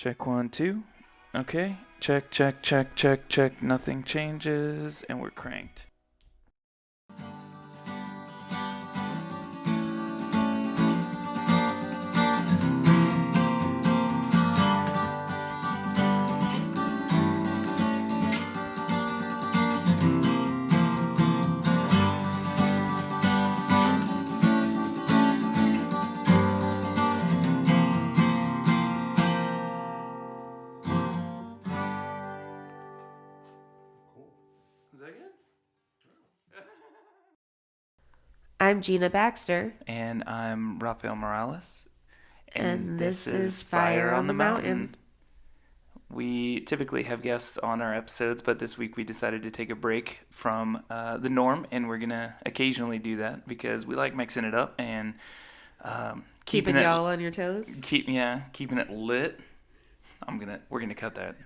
Check 1, 2. Okay. Check, check, check, check, check. Nothing changes, and we're cranked. Is that good? I'm Gina Baxter. And I'm Rafael Morales. And this is Fire on the Mountain. We typically have guests on our episodes, but this week we decided to take a break from the norm, and we're going to occasionally do that because we like mixing it up and Keeping y'all on your toes. keeping it lit. We're gonna cut that.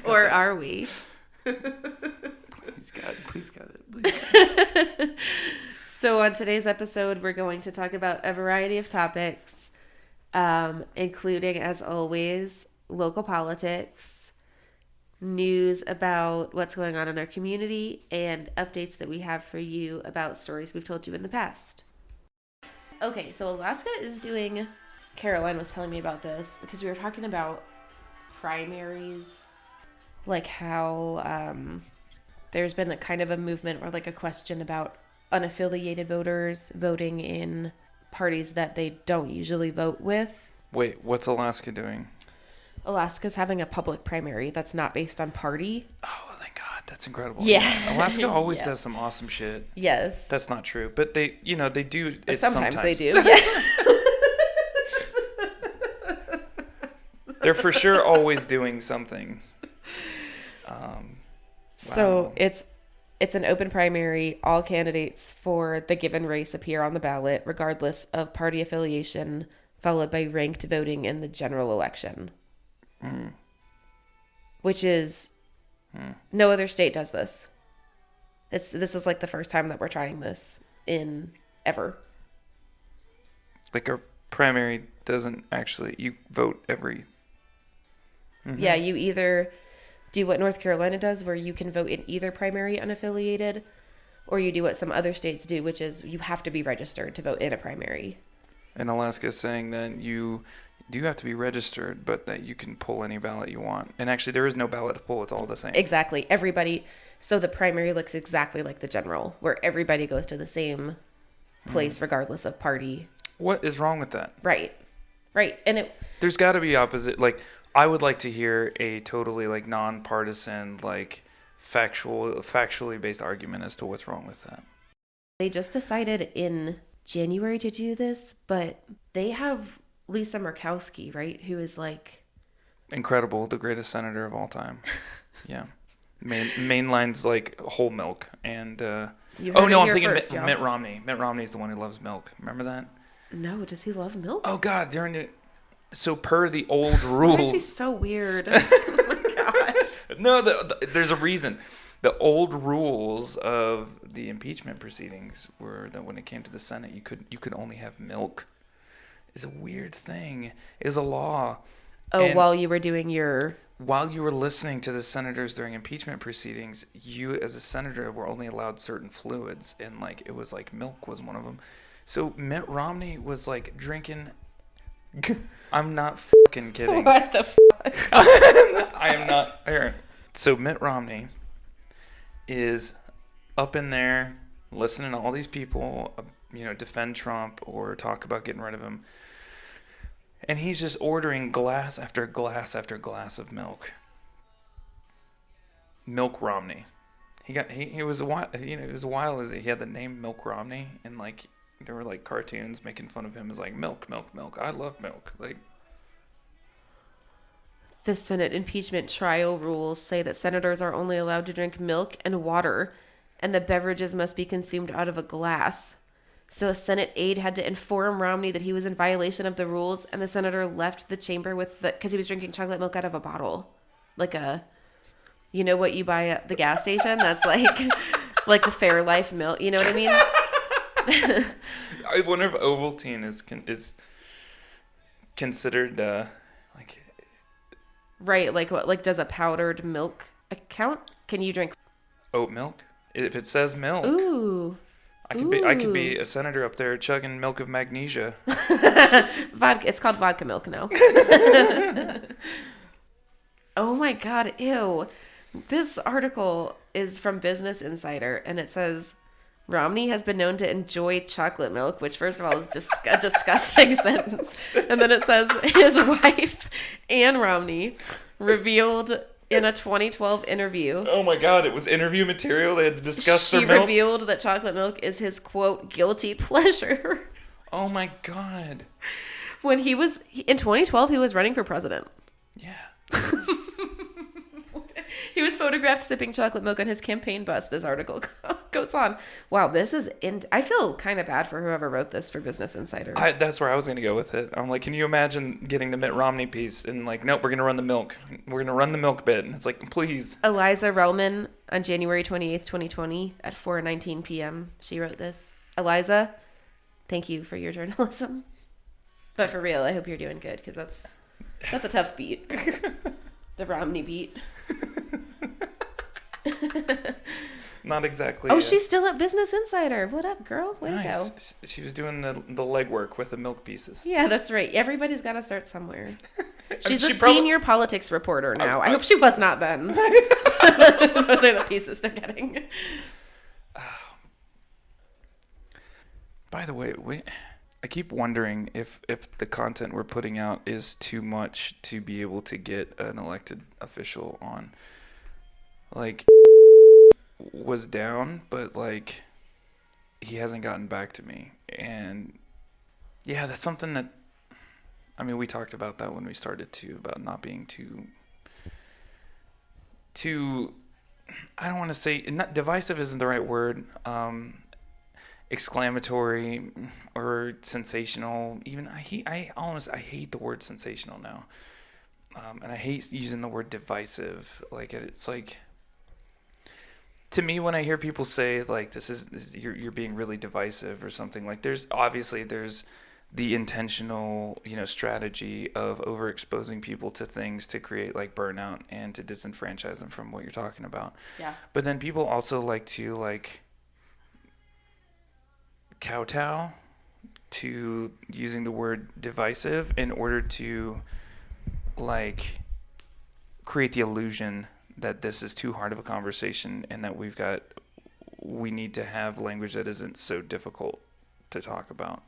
Or are we? Please cut it. Please cut it. So on today's episode, we're going to talk about a variety of topics, including, as always, local politics, news about what's going on in our community, and updates that we have for you about stories we've told you in the past. Okay, so Alaska is doing... Caroline was telling me about this because we were talking about primaries, like how there's been a kind of a movement or like a question about unaffiliated voters voting in parties that they don't usually vote with. Wait, what's Alaska doing? Alaska's having a public primary that's not based on party. Oh, thank God. That's incredible. Yeah. Alaska always Yeah. does some awesome shit. Yes. That's not true. But they do it Sometimes they do. Yeah. They're for sure always doing something. So Wow. it's an open primary. All candidates for the given race appear on the ballot, regardless of party affiliation, followed by ranked voting in the general election. Which is... No other state does this. This is like the first time that we're trying this in ever. Like a primary doesn't actually... You vote every... Yeah, you either do what North Carolina does, where you can vote in either primary unaffiliated, or you do what some other states do, which is you have to be registered to vote in a primary. And Alaska is saying that you do have to be registered, but that you can pull any ballot you want. And actually, there is no ballot to pull. It's all the same. Exactly. Everybody. So the primary looks exactly like the general, where everybody goes to the same place regardless of party. What is wrong with that? Right. And There's got to be opposite. Like, I would like to hear a totally like nonpartisan, like factually based argument as to what's wrong with that. they just decided in January to do this, but they have Lisa Murkowski, right? Who is like... Incredible, the greatest senator of all time. Yeah. Mainline's like whole milk. And, I'm thinking Mitt Romney. Mitt Romney's the one who loves milk. Remember that? No, does he love milk? Oh, God. So per the old rules... Why is he so weird? Oh, my gosh. No, there's a reason. The old rules of the impeachment proceedings were that when it came to the Senate, you could only have milk. It's a weird thing. It is a law. Oh, And while you were doing your... while you were listening to the senators during impeachment proceedings, you as a senator were only allowed certain fluids, and like it was like milk was one of them. So Mitt Romney was like drinking. I'm not fucking kidding. What the fuck? I am not. Here. So Mitt Romney is up in there listening to all these people, defend Trump or talk about getting rid of him. And he's just ordering glass after glass after glass of milk. Milk Romney. He was a while, it was a while as he had the name Milk Romney, and like there were like cartoons making fun of him as like milk. I love milk. Like, The Senate impeachment trial rules say that senators are only allowed to drink milk and water, and the beverages must be consumed out of a glass. So a Senate aide had to inform Romney that he was in violation of the rules, and the senator left the chamber because he was drinking chocolate milk out of a bottle. Like what you buy at the gas station? That's like the Fairlife milk. You know what I mean? I wonder if Ovaltine is considered like Right, like what? Like, does a powdered milk count? Can you drink? Oat milk? If it says milk, Ooh, I could be ooh. a senator up there chugging milk of magnesia. Vodka. It's called vodka milk now. Oh my God, ew. This article is from Business Insider, and it says Romney has been known to enjoy chocolate milk, which, first of all, is just a disgusting sentence. And then it says his wife, Ann Romney, revealed in a 2012 interview. Oh my God, it was interview material. They had to discuss She their milk. revealed that chocolate milk is his, quote, guilty pleasure. Oh my God. When in 2012, he was running for president. Yeah. He was photographed sipping chocolate milk on his campaign bus, this article goes on. Wow, I feel kind of bad for whoever wrote this for Business Insider. That's where I was going to go with it. I'm like, can you imagine getting the Mitt Romney piece and like, nope, we're going to run the milk. We're going to run the milk bit. And it's like, please. Eliza Relman on January 28th, 2020 at 4:19 p.m. She wrote this. Eliza, thank you for your journalism. But for real, I hope you're doing good because that's a tough beat. The Romney beat. Not exactly. Oh, she's still at Business Insider. What up, girl? Way to go. She was doing the legwork with the milk pieces. Yeah, that's right. Everybody's got to start somewhere. She's she a senior politics reporter now. I hope she was not then. Those are the pieces they're getting. By the way, I keep wondering if the content we're putting out is too much to be able to get an elected official on. Like, was down, but like, he hasn't gotten back to me. And yeah, that's something that, I mean, we talked about that when we started too, about not being too, I don't want to say, not divisive isn't the right word, exclamatory or sensational. Even I hate the word sensational now, and I hate using the word divisive. Like it's like, to me, when I hear people say like this is you're being really divisive or something, like there's the intentional strategy of overexposing people to things to create like burnout and to disenfranchise them from what you're talking about. Yeah. But then people also like to like kowtow to using the word divisive in order to like create the illusion that this is too hard of a conversation and that we need to have language that isn't so difficult to talk about,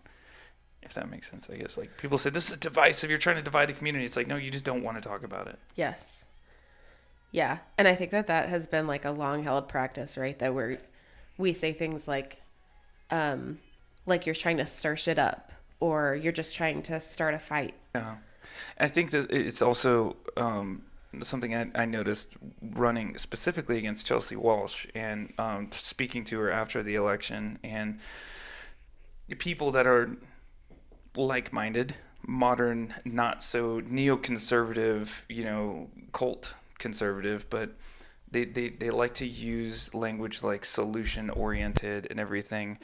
if that makes sense. I guess like people say this is divisive, you're trying to divide the community. It's like, no, you just don't want to talk about it. Yes. Yeah. And I think that has been like a long held practice, right? That we say things like you're trying to stir shit up or you're just trying to start a fight. Yeah. I think that it's also something I noticed running specifically against Chelsea Walsh and speaking to her after the election, and people that are like-minded, modern, not so neoconservative, cult conservative, but they like to use language like solution-oriented and everything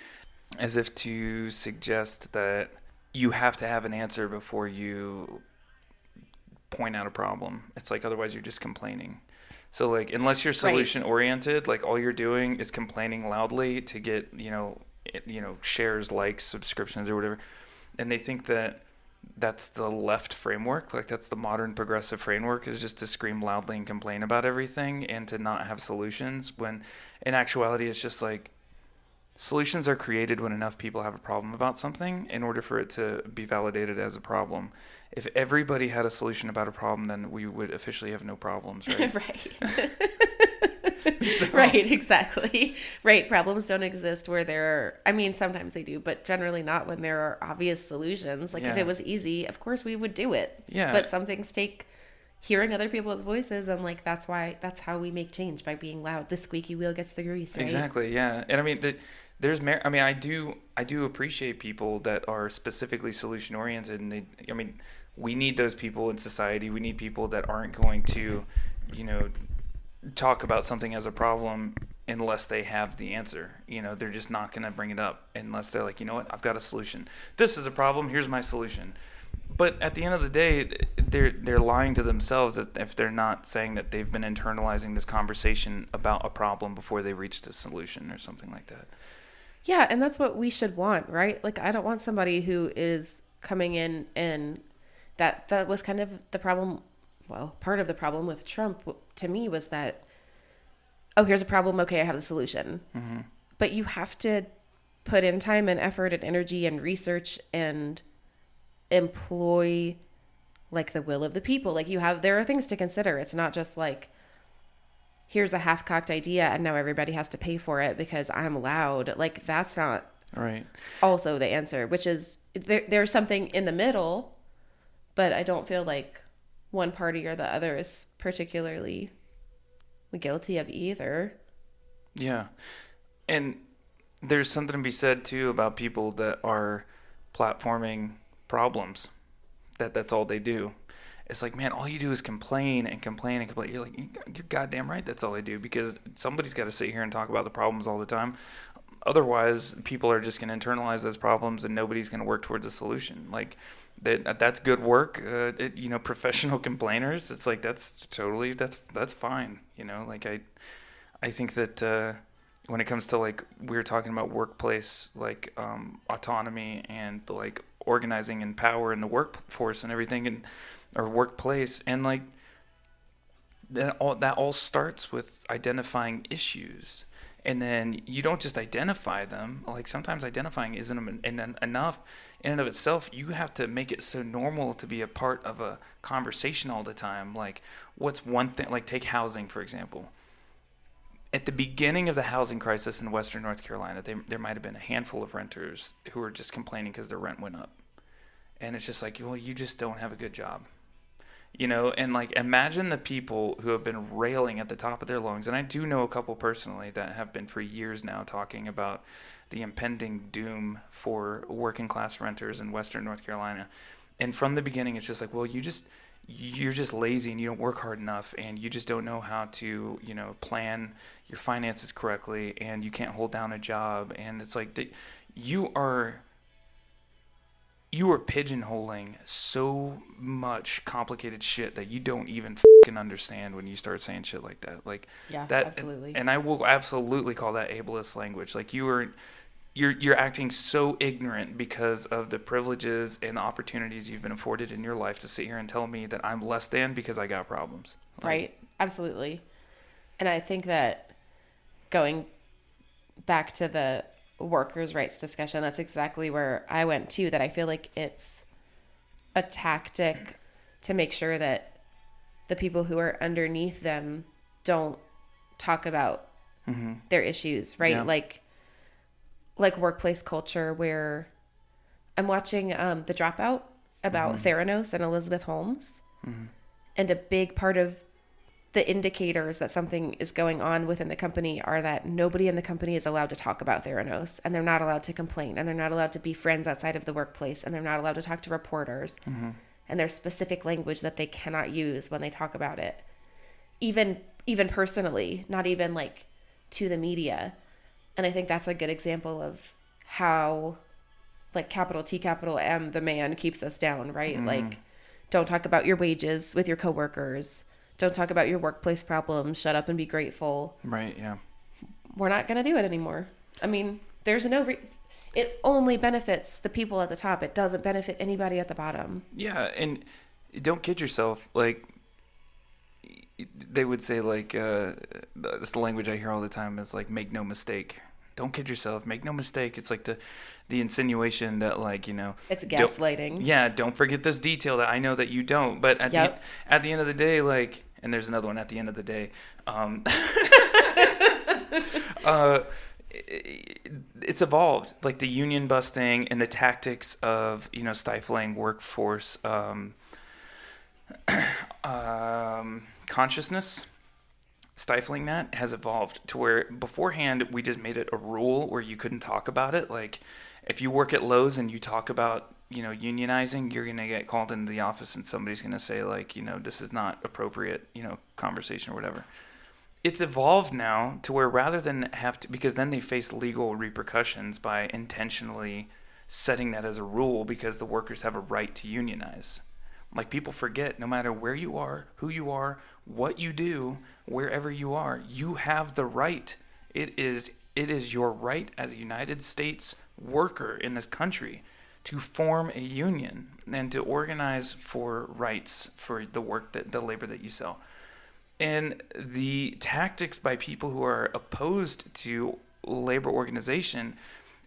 as if to suggest that you have to have an answer before you point out a problem. It's like, otherwise you're just complaining. So like, unless you're solution oriented, like all you're doing is complaining loudly to get, shares, likes, subscriptions or whatever. And they think that that's the left framework. Like that's the modern progressive framework, is just to scream loudly and complain about everything and to not have solutions, when in actuality, it's just like, solutions are created when enough people have a problem about something in order for it to be validated as a problem. If everybody had a solution about a problem, then we would officially have no problems, right? Right. Right, exactly. Right, problems don't exist where sometimes they do, but generally not when there are obvious solutions. Like if it was easy, of course we would do it. Yeah. But some things take hearing other people's voices, and like that's how we make change, by being loud. The squeaky wheel gets the grease, right? Exactly, yeah. And I mean, I do appreciate people that are specifically solution oriented, and we need those people in society. We need people that aren't going to, talk about something as a problem unless they have the answer. They're just not going to bring it up unless they're like, you know what, I've got a solution. This is a problem, here's my solution. But at the end of the day, they're lying to themselves if they're not saying that they've been internalizing this conversation about a problem before they reach the solution or something like that. Yeah, and that's what we should want, right? Like, I don't want somebody who is coming in, and that was kind of the problem. Well, part of the problem with Trump to me was that, oh, here's a problem. Okay, I have the solution. Mm-hmm. But you have to put in time and effort and energy and research and employ like the will of the people. Like there are things to consider. It's not just like, here's a half-cocked idea and now everybody has to pay for it because I'm loud. Like, that's not right. Also the answer, which is there's something in the middle, but I don't feel like one party or the other is particularly guilty of either. Yeah. And there's something to be said too about people that are platforming problems. That's all they do. It's like, man, all you do is complain and complain and complain. You're like, you're goddamn right. That's all I do, because somebody's got to sit here and talk about the problems all the time. Otherwise, people are just going to internalize those problems and nobody's going to work towards a solution. Like, that's good work. Professional complainers. It's like that's fine. Like I think that when it comes to, like, we were talking about workplace, like autonomy and like organizing and power in the workforce and everything, and or workplace, and like that all starts with identifying issues. And then you don't just identify them. Like, sometimes identifying isn't enough in and of itself. You have to make it so normal to be a part of a conversation all the time. Like, what's one thing, like take housing, for example. At the beginning of the housing crisis in Western North Carolina, there might have been a handful of renters who were just complaining because their rent went up. And it's just like, well, you just don't have a good job. And like, imagine the people who have been railing at the top of their lungs. And I do know a couple personally that have been for years now talking about the impending doom for working class renters in Western North Carolina. And from the beginning, it's just like, well, you're just lazy and you don't work hard enough, and you just don't know how to, plan your finances correctly, and you can't hold down a job. And it's like, you are pigeonholing so much complicated shit that you don't even fucking understand when you start saying shit like that. Like, yeah, that, absolutely. and I will absolutely call that ableist language. Like, you're acting so ignorant because of the privileges and the opportunities you've been afforded in your life to sit here and tell me that I'm less than because I got problems. Like, right. Absolutely. And I think that going back to the workers' rights discussion, that's exactly where I went to, that I feel like it's a tactic to make sure that the people who are underneath them don't talk about their issues, right? Yeah. Like workplace culture, where I'm watching The Dropout about Theranos and Elizabeth Holmes. And a big part of the indicators that something is going on within the company are that nobody in the company is allowed to talk about Theranos, and they're not allowed to complain, and they're not allowed to be friends outside of the workplace, and they're not allowed to talk to reporters. And there's specific language that they cannot use when they talk about it. Even personally, not even like to the media. And I think that's a good example of how, like, capital T, capital M, the man keeps us down, right? Like, don't talk about your wages with your coworkers. Don't talk about your workplace problems. Shut up and be grateful. Right, yeah. We're not going to do it anymore. I mean, there's it only benefits the people at the top. It doesn't benefit anybody at the bottom. Yeah, and don't kid yourself. Like, they would say, like, that's the language I hear all the time, is like, make no mistake. Don't kid yourself. Make no mistake. It's like the insinuation that, like, it's gaslighting. Don't forget this detail that I know that you don't. But at the end of the day, like, and there's another one at the end of the day. It's evolved, like the union busting and the tactics of stifling workforce consciousness. Stifling that has evolved to where beforehand we just made it a rule where you couldn't talk about it. Like, if you work at Lowe's and you talk about unionizing, you're gonna get called into the office and somebody's gonna say, like, this is not appropriate conversation or whatever. It's evolved now to where rather than have to, because then they face legal repercussions by intentionally setting that as a rule because the workers have a right to unionize. Like, people forget, no matter where you are, who you are, what you do, wherever you are, you have the right. It is your right as a United States worker in this country to form a union and to organize for rights for the work the labor that you sell. And the tactics by people who are opposed to labor organization,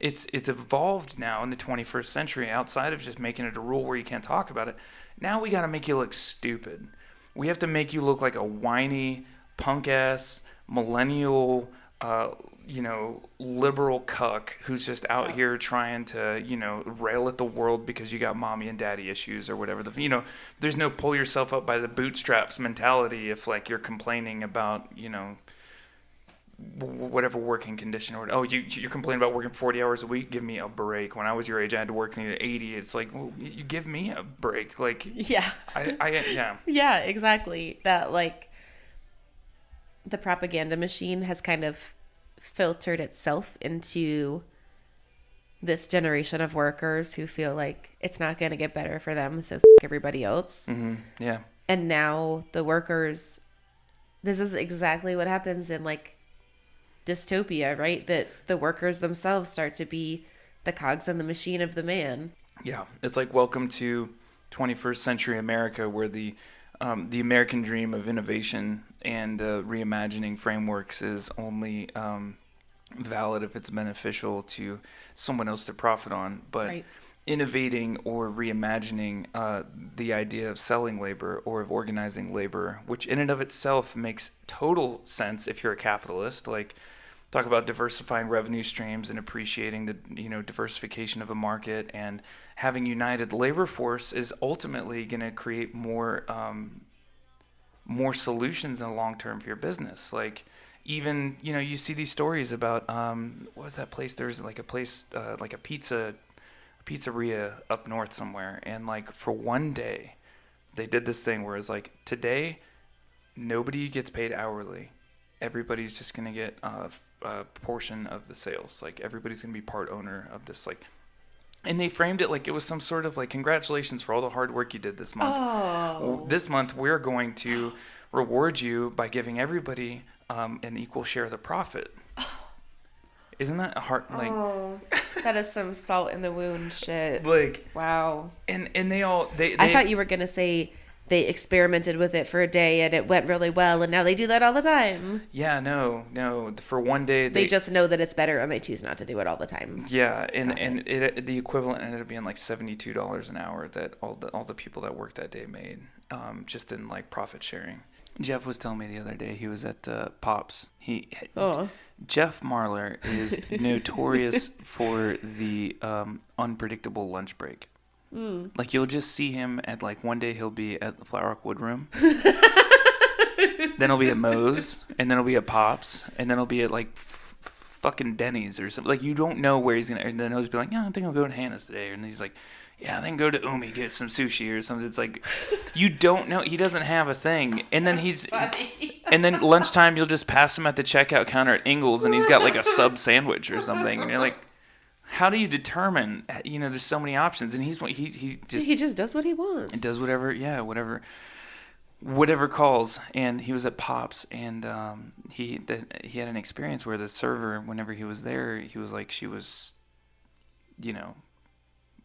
it's evolved now in the 21st century, outside of just making it a rule where you can't talk about it. Now we got to make you look stupid. We have to make you look like a whiny, punk-ass, millennial, liberal cuck who's just out here trying to, rail at the world because you got mommy and daddy issues or whatever. There's no pull yourself up by the bootstraps mentality if, like, you're complaining about, whatever working condition or you're complaining about working 40 hours a week. Give me a break. When I was your age, I had to work 80. It's like, well, you give me a break. Like, yeah, yeah, exactly. That, like, the propaganda machine has kind of filtered itself into this generation of workers who feel like it's not going to get better for them, so everybody else. Mm-hmm. Yeah. And now the workers, this is exactly what happens in, like, dystopia, right? That the workers themselves start to be the cogs in the machine of the man. Yeah, it's like welcome to 21st century America, where the American dream of innovation and reimagining frameworks is only valid if it's beneficial to someone else to profit on. But right. Innovating or reimagining the idea of selling labor or of organizing labor, which in and of itself makes total sense if you're a capitalist, like talk about diversifying revenue streams and appreciating the diversification of a market, and having united labor force is ultimately going to create more solutions in the long term for your business. Like, even you see these stories about what was that place? There's like a place like a pizzeria up north somewhere, and like for one day they did this thing where it's like, today nobody gets paid hourly, everybody's just going to get a portion of the sales, like everybody's going to be part owner of this, like, and they framed it like it was some sort of like, congratulations for all the hard work you did this month. Oh. This month we're going to reward you by giving everybody an equal share of the profit. Isn't that a hard, like... Oh, that is some salt in the wound shit. Like... Wow. And they all... I thought you were going to say they experimented with it for a day and it went really well, and now they do that all the time. Yeah, no. For one day... They just know that it's better and they choose not to do it all the time. Yeah, and the equivalent ended up being like $72 an hour that all the people that worked that day made, just in, like, profit sharing. Jeff was telling me the other day he was at Pops. Jeff Marler is notorious for the unpredictable lunch break. Mm. Like, you'll just see him at, like, one day he'll be at the Flower Rock Woodroom. Then he'll be at Moe's, and then he'll be at Pops, and then he'll be at, like, fucking Denny's or something. Like, you don't know where he's going to... And then he'll just be like, yeah, I think I'll go to Hannah's today. And he's like... Yeah, then go to Umi, get some sushi or something. It's like, you don't know. He doesn't have a thing. And then and then lunchtime, you'll just pass him at the checkout counter at Ingles, and he's got like a sub sandwich or something. And you're like, how do you determine? There's so many options, and he just does what he wants. And does whatever calls. And he was at Pops, and he had an experience where the server, whenever he was there, he was like, she was,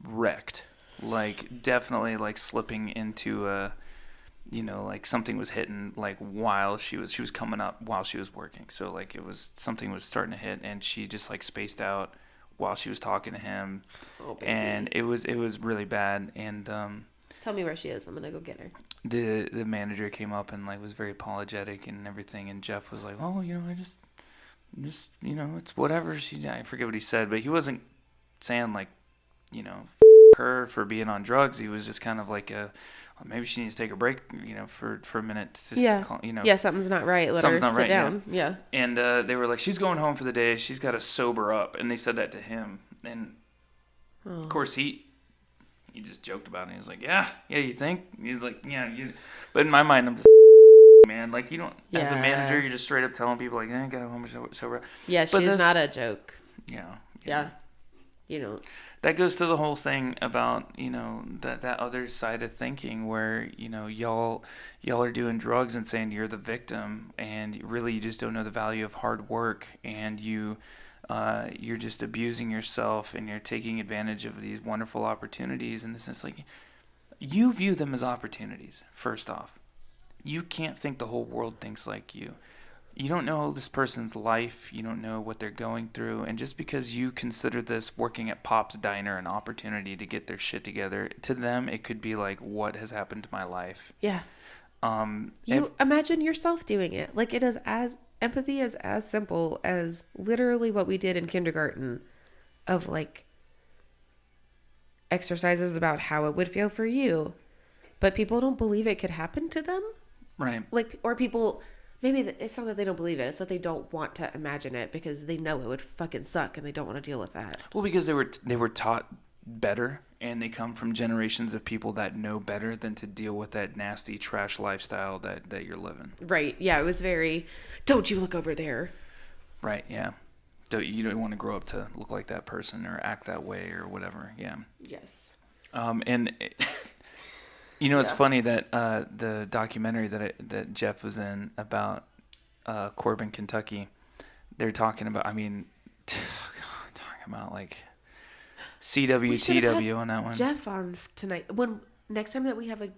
wrecked, like definitely like slipping into like something was hitting, like while she was coming up while she was working, so like something was starting to hit, and she just like spaced out while she was talking to him. And it was really bad. And tell me where she is, I'm gonna go get her. The manager came up and like was very apologetic and everything, and Jeff was like, oh, I just it's whatever, I forget what he said, but he wasn't saying like her for being on drugs. He was just kind of like maybe she needs to take a break, for a minute. To call, yeah, something's not right. Let her sit down. Yeah. And they were like, she's going home for the day. She's got to sober up. And they said that to him. And of course he just joked about it. He was like, yeah, you think? He's like, yeah. But in my mind, I'm just, man, like, you don't, as a manager, you're just straight up telling people like, I got to home sober up. Yeah, she's not a joke. Yeah. Yeah. you know. That goes to the whole thing about, that other side of thinking where, y'all are doing drugs and saying you're the victim, and really you just don't know the value of hard work, and you're just abusing yourself, and you're taking advantage of these wonderful opportunities. And this is like, you view them as opportunities, first off. You can't think the whole world thinks like you. You don't know this person's life. You don't know what they're going through. And just because you consider this working at Pop's Diner an opportunity to get their shit together, to them it could be like, what has happened to my life? Yeah. You imagine yourself doing it. Like, it is empathy is as simple as literally what we did in kindergarten, of like exercises about how it would feel for you. But people don't believe it could happen to them. Right. Like, or people, maybe it's not that they don't believe it. It's that they don't want to imagine it because they know it would fucking suck and they don't want to deal with that. Well, because they were taught better, and they come from generations of people that know better than to deal with that nasty trash lifestyle that you're living. Right. Yeah. It was very, don't you look over there. Right. Yeah. You don't want to grow up to look like that person or act that way or whatever. Yeah. Yes. And it's funny that the documentary that Jeff was in about Corbin, Kentucky, they're talking about, talking about like CWTW on that one. Jeff on tonight. Next time that we have a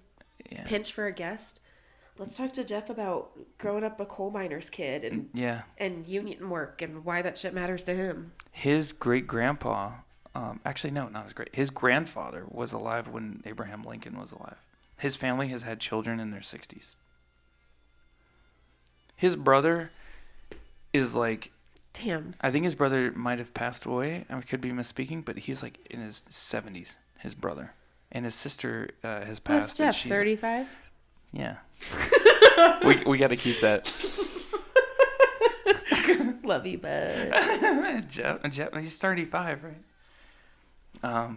pinch for a guest, let's talk to Jeff about growing up a coal miner's kid and union work and why that shit matters to him. His great grandpa, actually no, not his great. His grandfather was alive when Abraham Lincoln was alive. His family has had children in their 60s. His brother is like... Damn. I think his brother might have passed away. I could be misspeaking, but he's like in his 70s, his brother. And his sister has passed. What's Jeff, 35? Yeah. we got to keep that. Love you, bud. Jeff, he's 35, right? But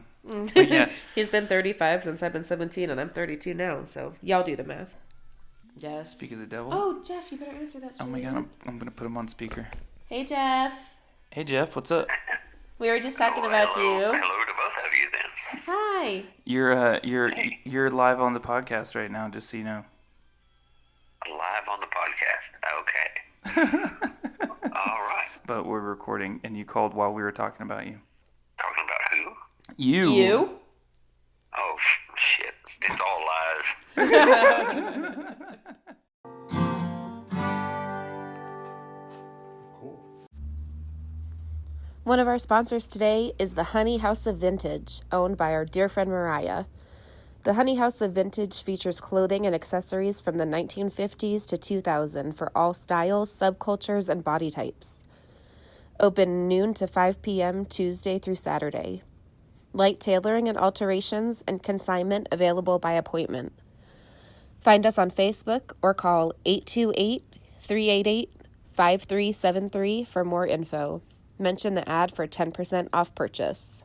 yeah. He's been 35 since I've been 17, and I'm 32 now, so y'all do the math. Yes. Speak of the devil. Oh, Jeff, you better answer that shit. Oh my God, I'm going to put him on speaker. Hey, Jeff. Hey, Jeff, what's up? We were just talking about you. Hello to both of you then. Hi. You're live on the podcast right now, just so you know. Live on the podcast. Okay. All right. But we're recording, and you called while we were talking about you. Talking about who? You? Oh, shit. It's all lies. One of our sponsors today is the Honey House of Vintage, owned by our dear friend Mariah. The Honey House of Vintage features clothing and accessories from the 1950s to 2000 for all styles, subcultures, and body types. Open noon to 5 p.m. Tuesday through Saturday. Light tailoring and alterations and consignment available by appointment. Find us on Facebook or call 828-388-5373 for more info. Mention the ad for 10% off purchase.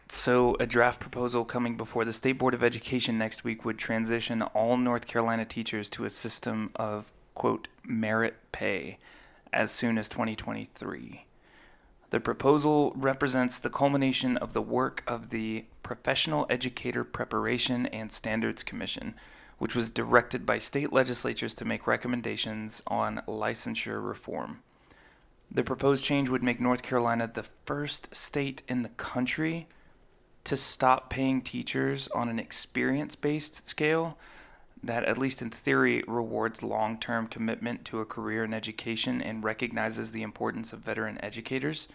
So a draft proposal coming before the State Board of Education next week would transition all North Carolina teachers to a system of, quote, merit pay as soon as 2023. The proposal represents the culmination of the work of the Professional Educator Preparation and Standards Commission, which was directed by state legislatures to make recommendations on licensure reform. The proposed change would make North Carolina the first state in the country to stop paying teachers on an experience-based scale that, at least in theory, rewards long-term commitment to a career in education and recognizes the importance of veteran educators,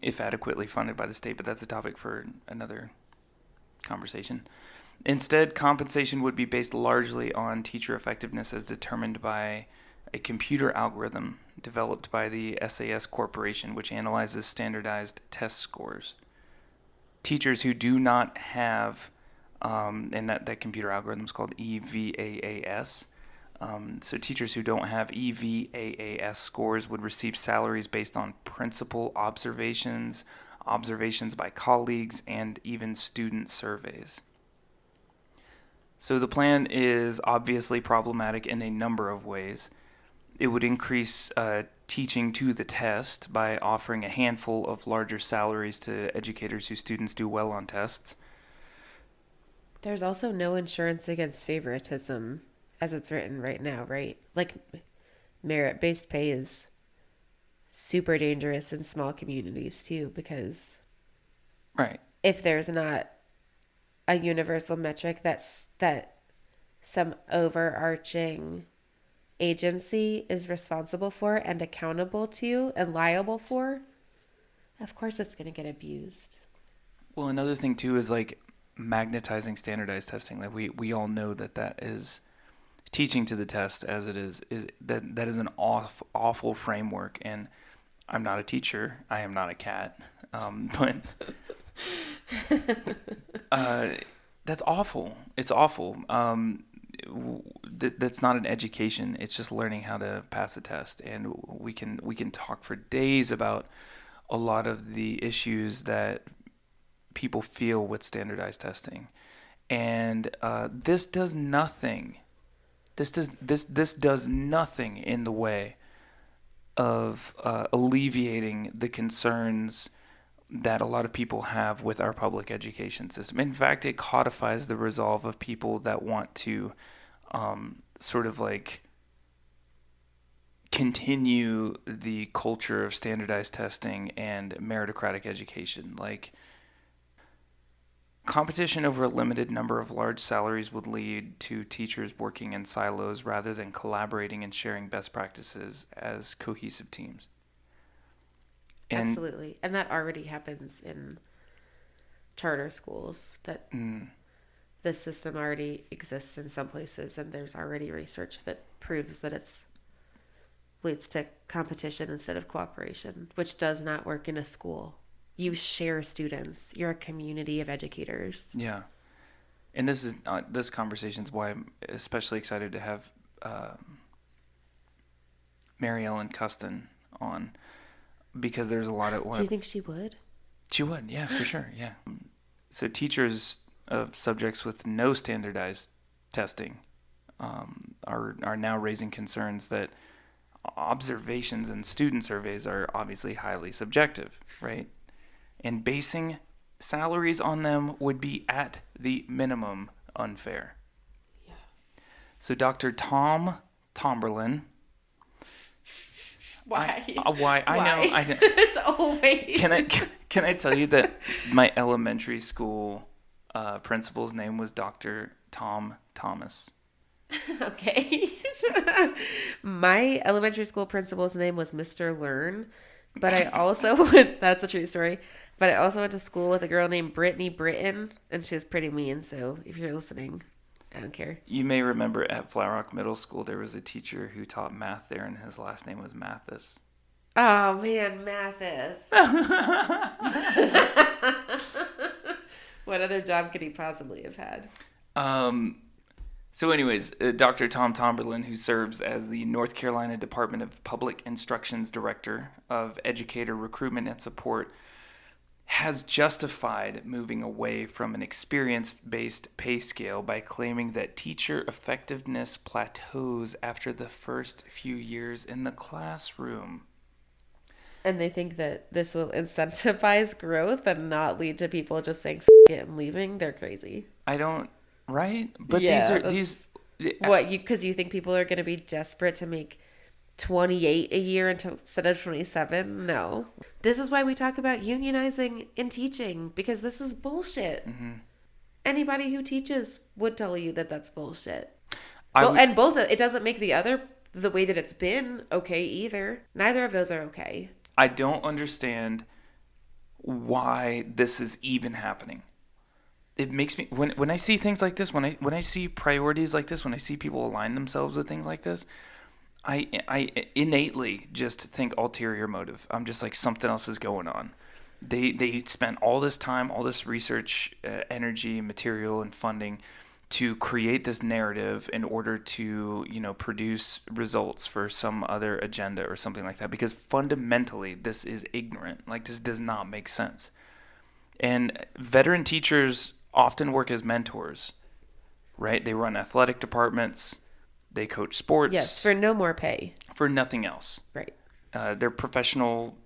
if adequately funded by the state, but that's a topic for another conversation. Instead, compensation would be based largely on teacher effectiveness as determined by a computer algorithm developed by the SAS Corporation, which analyzes standardized test scores. Teachers who do not have, and that computer algorithm is called EVAAS, so teachers who don't have EVAAS scores would receive salaries based on principal observations by colleagues, and even student surveys. So the plan is obviously problematic in a number of ways. It would increase teaching to the test by offering a handful of larger salaries to educators whose students do well on tests. There's also no insurance against favoritism as it's written right now, right? Like merit-based pay is super dangerous in small communities too, because Right. if there's not a universal metric that some overarching agency is responsible for and accountable to and liable for, of course it's going to get abused. Well, another thing too is like magnetizing standardized testing. Like we all know that is teaching to the test as it is that is an awful framework. And I'm not a teacher. I am not a cat. But that's awful. It's awful. That's not an education. It's just learning how to pass a test. And we can talk for days about a lot of the issues that people feel with standardized testing. And this does nothing. This does nothing in the way of alleviating the concerns that a lot of people have with our public education system. In fact, it codifies the resolve of people that want to sort of like continue the culture of standardized testing and meritocratic education. Like, competition over a limited number of large salaries would lead to teachers working in silos rather than collaborating and sharing best practices as cohesive teams. And absolutely. And that already happens in charter schools, that this system already exists in some places, and there's already research that proves that it's leads to competition instead of cooperation, which does not work in a school. You share students. You're a community of educators. Yeah. And this conversation is why I'm especially excited to have Mary Ellen Custon on, because there's a lot of... Do you think she would? She would, yeah, for sure, yeah. So teachers of subjects with no standardized testing are now raising concerns that observations and student surveys are obviously highly subjective, right? And basing salaries on them would be at the minimum unfair. Yeah. So Dr. Tom Tomberlin. Why? Why? I know. It's always. Can I tell you that my elementary school principal's name was Dr. Tom Thomas? Okay. My elementary school principal's name was Mr. Learn, but I also that's a true story. But I also went to school with a girl named Brittany Britton, and she was pretty mean. So if you're listening, I don't care. You may remember at Flat Rock Middle School, there was a teacher who taught math there, and his last name was Mathis. Oh, man, Mathis. What other job could he possibly have had? So anyways, Dr. Tom Tomberlin, who serves as the North Carolina Department of Public Instruction's Director of Educator Recruitment and Support, has justified moving away from an experience-based pay scale by claiming that teacher effectiveness plateaus after the first few years in the classroom. And they think that this will incentivize growth and not lead to people just saying F it and leaving. They're crazy. Right? But Yeah, because you think people are going to be desperate to make 28 a year instead of 27? No. This is why we talk about unionizing in teaching, because this is bullshit. Mm-hmm. Anybody who teaches would tell you that that's bullshit. And both, it doesn't make the way that it's been okay either. Neither of those are okay. I don't understand why this is even happening. It makes me, when I see things like this, when I see priorities like this, when I see people align themselves with things like this, I innately just think ulterior motive. I'm just like, something else is going on. They spent all this time, all this research, energy, material, and funding to create this narrative in order to, produce results for some other agenda or something like that. Because fundamentally, this is ignorant. Like, this does not make sense. And veteran teachers often work as mentors, right? They run athletic departments. They coach sports. Yes, for no more pay. For nothing else. Right. their professional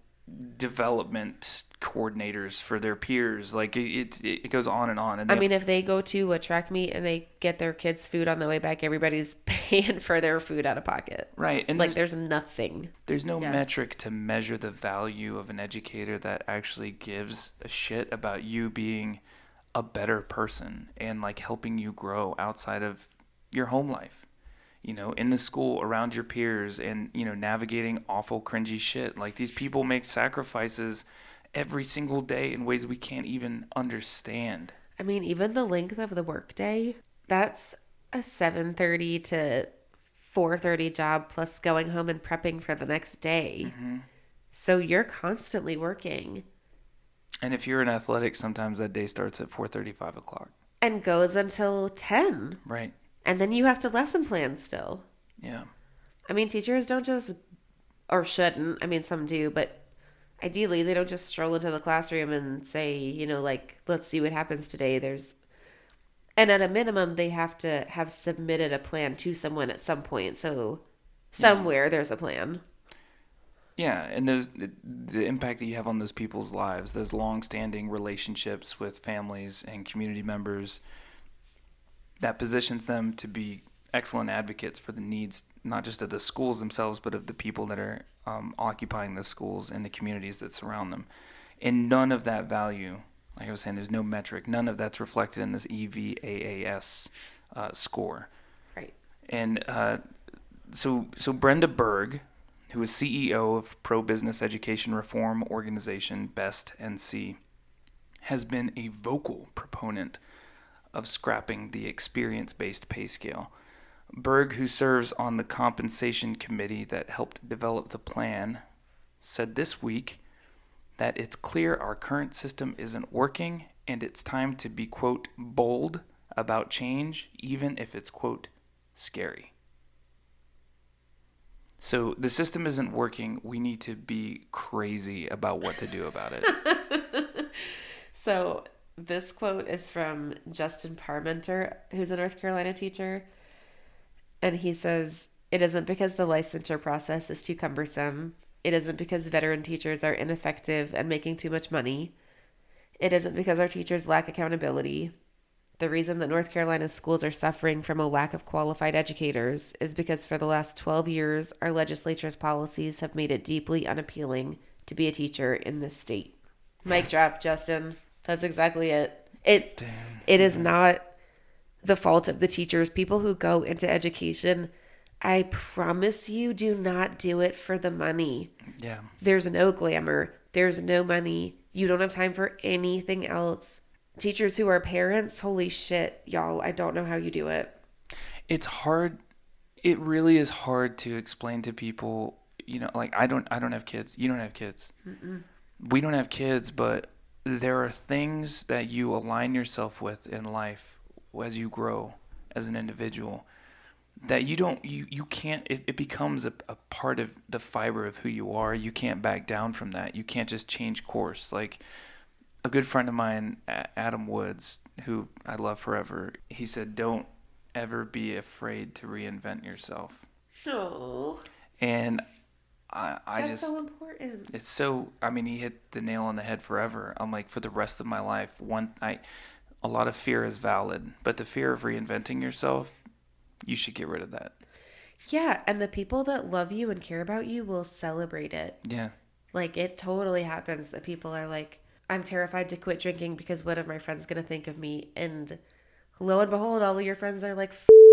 development coordinators for their peers. Like it goes on and on. And I mean, if they go to a track meet and they get their kids food on the way back, everybody's paying for their food out of pocket. right, and Like there's nothing. there's no Yeah. metric to measure the value of an educator that actually gives a shit about you being a better person and like helping you grow outside of your home life. In the school, around your peers, and, navigating awful, cringy shit. Like, these people make sacrifices every single day in ways we can't even understand. I mean, even the length of the workday, that's a 7:30 to 4:30 job plus going home and prepping for the next day. So you're constantly working And if you're in athletics, sometimes that day starts at 4:30, 5 o'clock. and goes until 10. Right. And then you have to lesson plan still. Yeah. I mean, teachers don't just, or shouldn't, I mean, some do, but ideally they don't just stroll into the classroom and say, like, let's see what happens today. And at a minimum, they have to have submitted a plan to someone at some point. So somewhere there's a plan. Yeah, and there's the impact that you have on those people's lives, those long-standing relationships with families and community members, that positions them to be excellent advocates for the needs, not just of the schools themselves, but of the people that are occupying the schools and the communities that surround them. And none of that value, like I was saying, there's no metric. None of that's reflected in this EVAAS score. Right. And so Brenda Berg, who is CEO of pro-business education reform organization BEST NC, has been a vocal proponent of scrapping the experience-based pay scale. Berg, who serves on the compensation committee that helped develop the plan, said this week that it's clear our current system isn't working and it's time to be, quote, bold about change, even if it's, quote, scary. So the system isn't working. We need to be crazy about what to do about it. So this quote is from Justin Parmenter, who's a North Carolina teacher. And he says, "It isn't because the licensure process is too cumbersome. It isn't because veteran teachers are ineffective and making too much money. It isn't because our teachers lack accountability. The reason that North Carolina's schools are suffering from a lack of qualified educators is because for the last 12 years, our legislature's policies have made it deeply unappealing to be a teacher in this state." Mic drop, Justin. That's exactly it. It is not the fault of the teachers. People who go into education, I promise you, do not do it for the money. Yeah. There's no glamour. There's no money. You don't have time for anything else. Teachers who are parents, holy shit, y'all, I don't know how you do it. It's hard. It really is hard to explain to people, like I don't have kids. You don't have kids. Mm-mm. We don't have kids, but there are things that you align yourself with in life as you grow as an individual that you can't, it becomes a part of the fiber of who you are. You can't back down from that. You can't just change course. Like a good friend of mine, Adam Woods, who I love forever, he said, don't ever be afraid to reinvent yourself. Oh, And I that's just, so important. it's so, he hit the nail on the head forever. I'm like, for the rest of my life, a lot of fear is valid, but the fear of reinventing yourself, you should get rid of that. Yeah, and the people that love you and care about you will celebrate it. Yeah. Like, it totally happens that people are like, I'm terrified to quit drinking because what are my friends going to think of me? And lo and behold, all of your friends are like,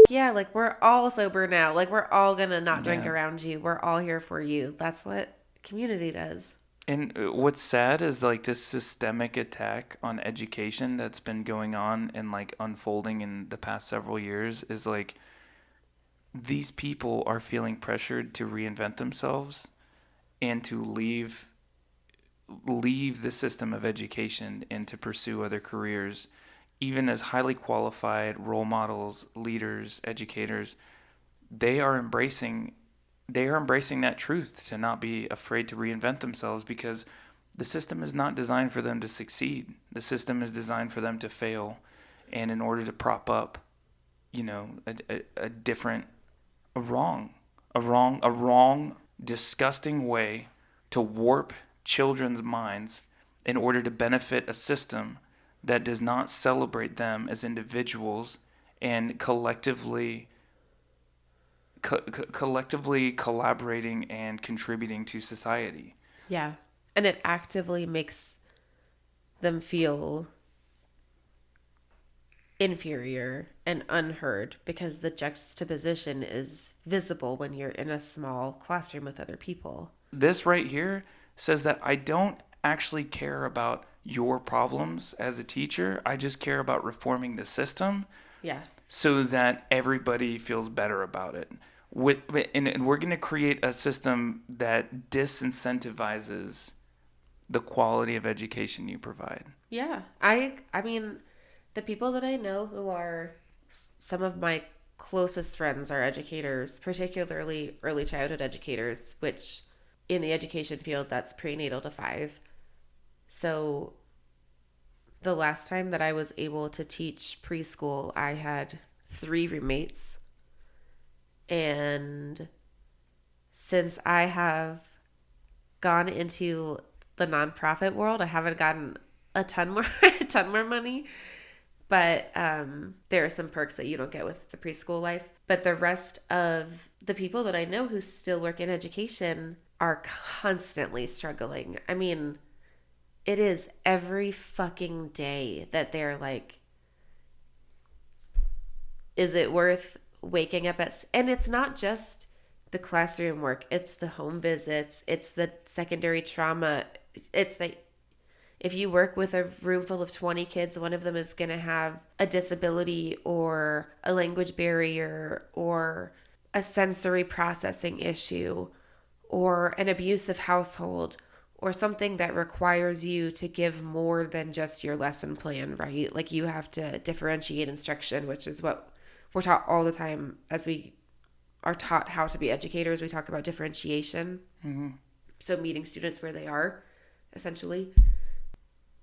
yeah, like, we're all sober now. Like, we're all going to not drink around you. We're all here for you. That's what community does. And what's sad is like this systemic attack on education that's been going on and like unfolding in the past several years is like these people are feeling pressured to reinvent themselves and to leave the system of education and to pursue other careers, even as highly qualified role models, leaders, educators. They are embracing that truth, to not be afraid to reinvent themselves, because the system is not designed for them to succeed. The system is designed for them to fail. And in order to prop up, a wrong disgusting way to warp children's minds in order to benefit a system that does not celebrate them as individuals and collectively collaborating and contributing to society. Yeah. And it actively makes them feel inferior and unheard because the juxtaposition is visible when you're in a small classroom with other people. This right here says that I don't actually care about your problems as a teacher. I just care about reforming the system. Yeah. So that everybody feels better about it. And we're going to create a system that disincentivizes the quality of education you provide. Yeah. I mean, the people that I know who are some of my closest friends are educators, particularly early childhood educators, which in the education field, that's prenatal to 5. So the last time that I was able to teach preschool, I had 3 roommates. And since I have gone into the nonprofit world, I haven't gotten a ton more money. But there are some perks that you don't get with the preschool life. But the rest of the people that I know who still work in education are constantly struggling. I mean, it is every fucking day that they're like, is it worth waking up at... And it's not just the classroom work. It's the home visits. It's the secondary trauma. It's the... If you work with a room full of 20 kids, one of them is going to have a disability or a language barrier or a sensory processing issue or an abusive household or something that requires you to give more than just your lesson plan, right? Like you have to differentiate instruction, which is what we're taught all the time as we are taught how to be educators. We talk about differentiation. Mm-hmm. So meeting students where they are, essentially.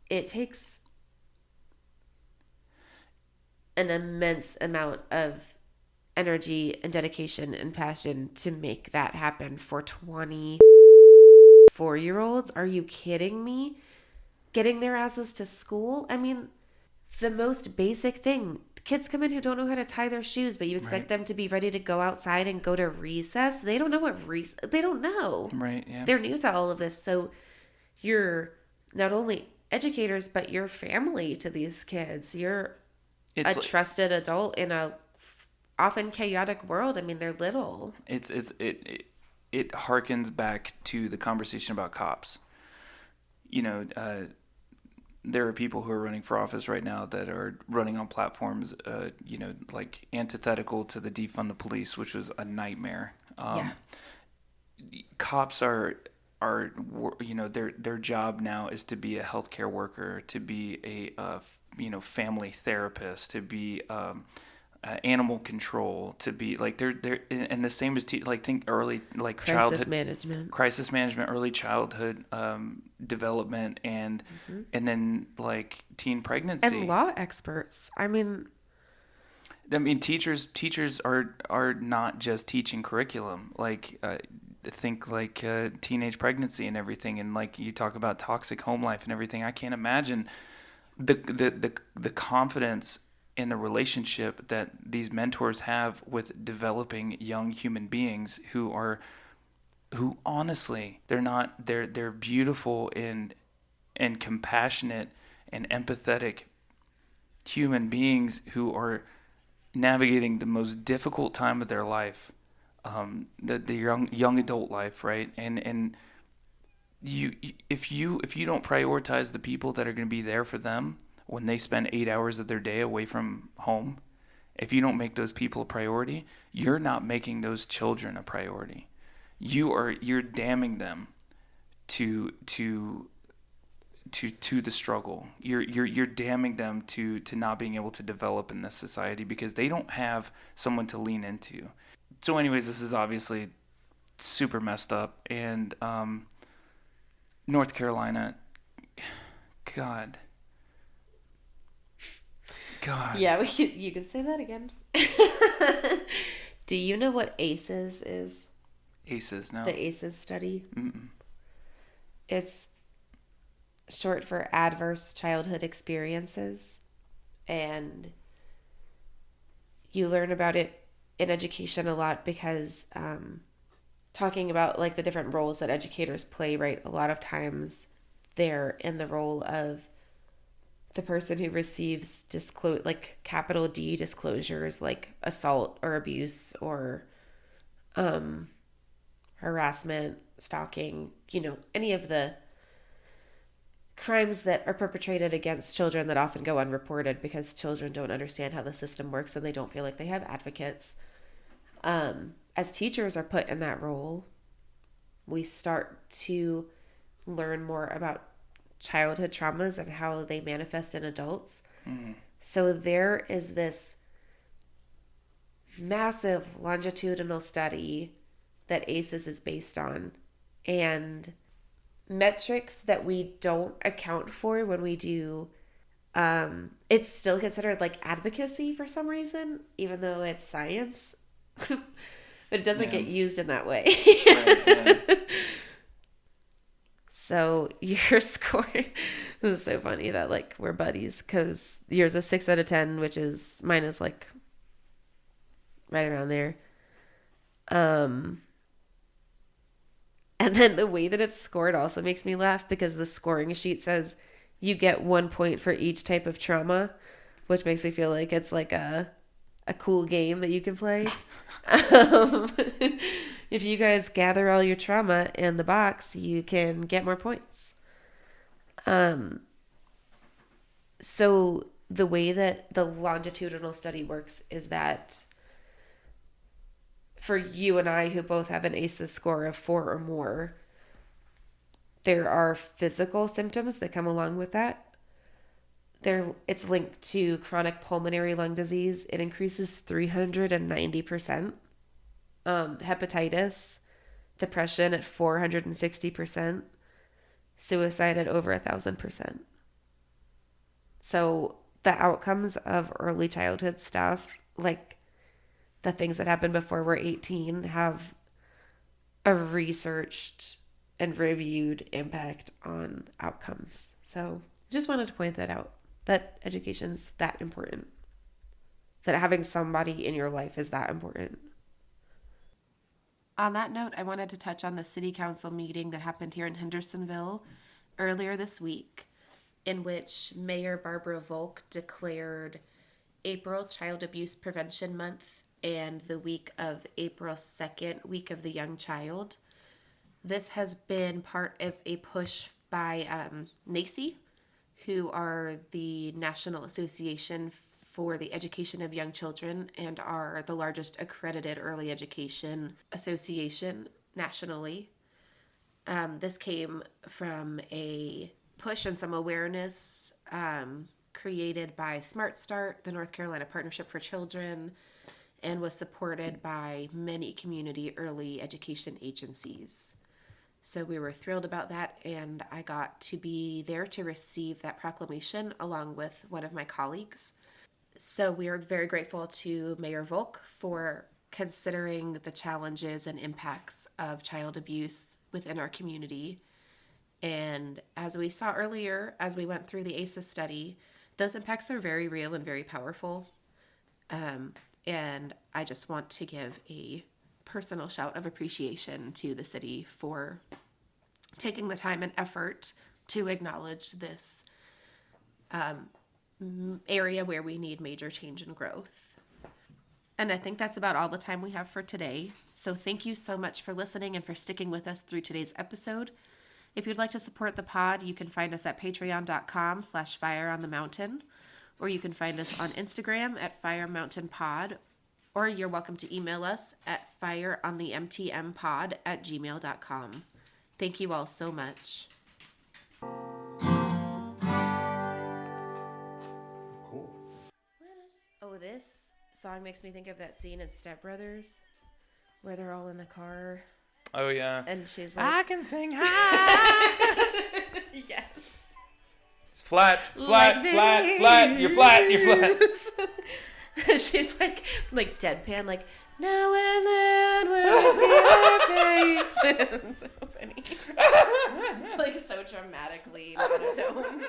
It takes an immense amount of energy and dedication and passion to make that happen for 24-year-olds. Are you kidding me? Getting their asses to school? I mean, the most basic thing. Kids come in who don't know how to tie their shoes, but you expect them to be ready to go outside and go to recess. They don't know what they don't know. Right, yeah. They're new to all of this. So you're not only educators, but you're family to these kids. You're a trusted adult in a often chaotic world. I mean, they're little. It harkens back to the conversation about cops. You know, there are people who are running for office right now that are running on platforms, like antithetical to the defund the police, which was a nightmare. Cops are their job now is to be a healthcare worker, to be a family therapist, to be animal control, to be like they're and the same as think early crisis management, early childhood development, and then like teen pregnancy and law experts. I mean teachers are not just teaching curriculum. Think teenage pregnancy and everything, and like you talk about toxic home life and everything. I can't imagine the confidence in the relationship that these mentors have with developing young human beings who honestly they're beautiful and compassionate and empathetic human beings who are navigating the most difficult time of their life. The young adult life, right? And if you don't prioritize the people that are going to be there for them when they spend 8 hours of their day away from home, if you don't make those people a priority, you're not making those children a priority. You're damning them to the struggle. You're damning them to not being able to develop in this society because they don't have someone to lean into. So anyways, this is obviously super messed up. And North Carolina, God. Yeah, you can say that again. Do you know what ACEs is? ACEs, no. The ACEs study. Mm-mm. It's short for Adverse Childhood Experiences. And you learn about it in education a lot because talking about like the different roles that educators play, right? A lot of times they're in the role of the person who receives like capital D disclosures, like assault or abuse or harassment, stalking, any of the crimes that are perpetrated against children that often go unreported because children don't understand how the system works and they don't feel like they have advocates. As teachers are put in that role, we start to learn more about childhood traumas and how they manifest in adults. Mm-hmm. So there is this massive longitudinal study that ACEs is based on, and metrics that we don't account for when we do it's still considered like advocacy for some reason, even though it's science. But it doesn't get used in that way. Right, yeah. So your score, this is so funny that like we're buddies, because yours is 6 out of 10, which is, mine is like right around there. And then the way that it's scored also makes me laugh, because the scoring sheet says you get 1 point for each type of trauma, which makes me feel like it's like a cool game that you can play. If you guys gather all your trauma in the box, you can get more points. So the way that the longitudinal study works is that for you and I, who both have an ACEs score of 4 or more, there are physical symptoms that come along with that. It's linked to chronic pulmonary lung disease. It increases 390%. Hepatitis, depression at 460%, suicide at over 1,000%. So the outcomes of early childhood stuff, like the things that happen before we're 18, have a researched and reviewed impact on outcomes. So just wanted to point that out, that education's that important, that having somebody in your life is that important. On that note, I wanted to touch on the city council meeting that happened here in Hendersonville earlier this week, in which Mayor Barbara Volk declared April Child Abuse Prevention Month and the week of April 2nd, Week of the Young Child. This has been part of a push by NACCE, who are the National Association for the Education of Young Children and are the largest accredited early education association nationally. This came from a push and some awareness created by Smart Start, the North Carolina Partnership for Children, and was supported by many community early education agencies. So we were thrilled about that, and I got to be there to receive that proclamation along with one of my colleagues. So we are very grateful to Mayor Volk for considering the challenges and impacts of child abuse within our community. And as we saw earlier, as we went through the ACEs study, those impacts are very real and very powerful. And I just want to give a personal shout of appreciation to the city for taking the time and effort to acknowledge this area where we need major change and growth. And I think that's about all the time we have for today. So thank you so much for listening and for sticking with us through today's episode. If you'd like to support the pod, you can find us at patreon.com/fireonthemountain, or you can find us on Instagram at firemountainpod, or you're welcome to email us at fireonthemtmpod@gmail.com. Thank you all so much. Cool. Oh, this song makes me think of that scene in Step Brothers where they're all in the car. Oh, yeah. And she's like, I can sing high. yes. It's flat. It's flat. Like Flat. Flat. You're flat. You're flat. She's like deadpan, like, Now and then when we see our face. So funny. It's like so dramatically monotone.